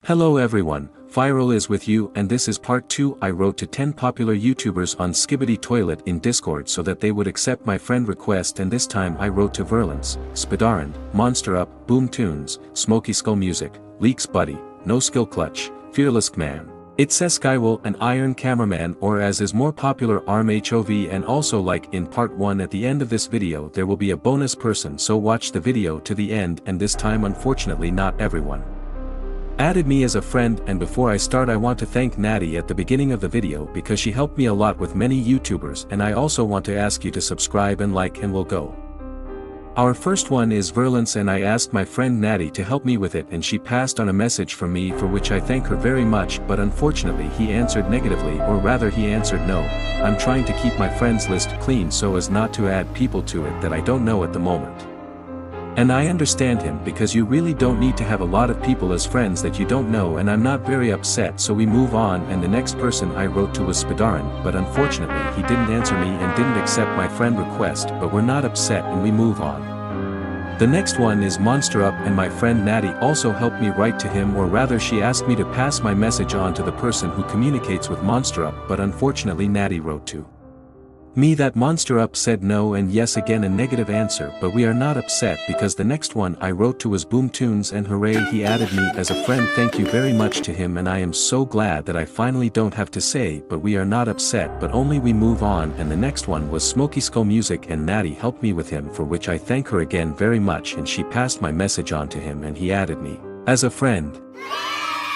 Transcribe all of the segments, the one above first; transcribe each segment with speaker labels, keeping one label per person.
Speaker 1: Hello everyone, Firol is with you and this is part 2. I wrote to 10 popular YouTubers on SKIBIDI toilet in Discord so that they would accept my friend request, and this time I wrote to Virulence, SKIBIDI, Monster Up, Boom Tunes, Smoky Skull Music, Leaks Buddy, No Skill Clutch, Fearless Man. It's SKIBIDI, an Iron Cameraman, or as is more popular RMHOV, and also like in part 1 at the end of this video there will be a bonus person, so watch the video to the end, and this time unfortunately not everyone added me as a friend. And before I start, I want to thank Natty at the beginning of the video because she helped me a lot with many YouTubers, and I also want to ask you to subscribe and like, and we'll go. Our first one is Virulence, and I asked my friend Natty to help me with it, and she passed on a message for me for which I thank her very much, but unfortunately he answered negatively, or rather he answered no. I'm trying to keep my friends list clean so as not to add people to it that I don't know at the moment. And I understand him because you really don't need to have a lot of people as friends that you don't know, and I'm not very upset, so we move on. And the next person I wrote to was SKIBIDI, but unfortunately he didn't answer me and didn't accept my friend request, but we're not upset and we move on. The next one is Monster Up, and my friend Natty also helped me write to him, or rather she asked me to pass my message on to the person who communicates with Monster Up, but unfortunately Natty wrote to me that Monster Up said no, and yes, again a negative answer, but we are not upset because the next one I wrote to was Boom Tunes, and hooray, he added me as a friend. Thank you very much to him, and I am so glad that I finally don't have to say but we are not upset, but only we move on. And the next one was Smoky Skull Music, and Natty helped me with him for which I thank her again very much, and she passed my message on to him and he added me as a friend.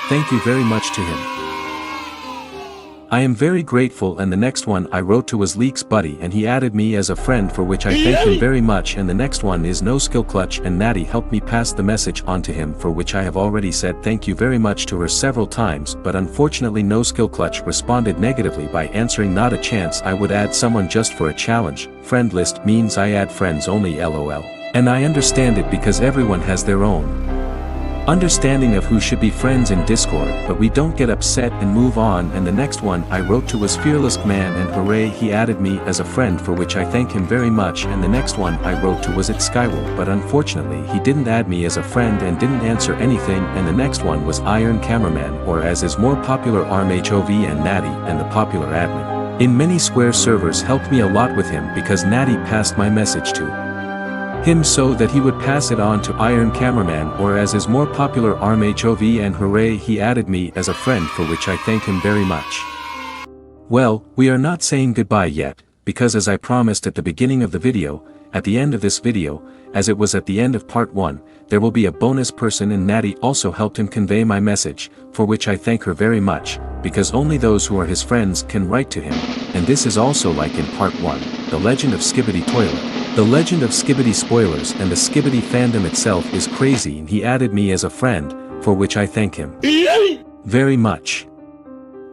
Speaker 1: Thank you very much to him. I am very grateful. And the next one I wrote to was Leaks Buddy, and he added me as a friend for which I thank him very much. And the next one is No Skill Clutch, and Natty helped me pass the message on to him for which I have already said thank you very much to her several times, but unfortunately No Skill Clutch responded negatively by answering not a chance. I would add someone just for a challenge. Friend list means I add friends only, lol. And I understand it because everyone has their own understanding of who should be friends in Discord, but we don't get upset and move on. And the next one I wrote to was Fearless Man, and hooray, he added me as a friend for which I thank him very much. And the next one I wrote to was SKIBIDI, but unfortunately he didn't add me as a friend and didn't answer anything. And the next one was Iron Cameraman, or as is more popular RMHOV, and Natty and the popular admin in many Square servers helped me a lot with him because Natty passed my message to him so that he would pass it on to Iron Cameraman, or as is more popular RMHOV, and hooray, he added me as a friend for which I thank him very much. Well, we are not saying goodbye yet, because as I promised at the beginning of the video, at the end of this video, as it was at the end of part 1, there will be a bonus person, and Natty also helped him convey my message, for which I thank her very much, because only those who are his friends can write to him. And this is also like in part 1, The Legend of SKIBIDI Toilet. The Legend of SKIBIDI spoilers, and the SKIBIDI fandom itself is crazy, and he added me as a friend, for which I thank him very much.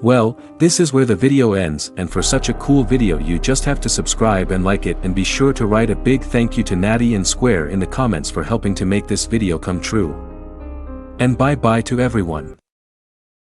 Speaker 1: Well, this is where the video ends, and for such a cool video you just have to subscribe and like it, and be sure to write a big thank you to Natty and Square in the comments for helping to make this video come true. And bye bye to everyone.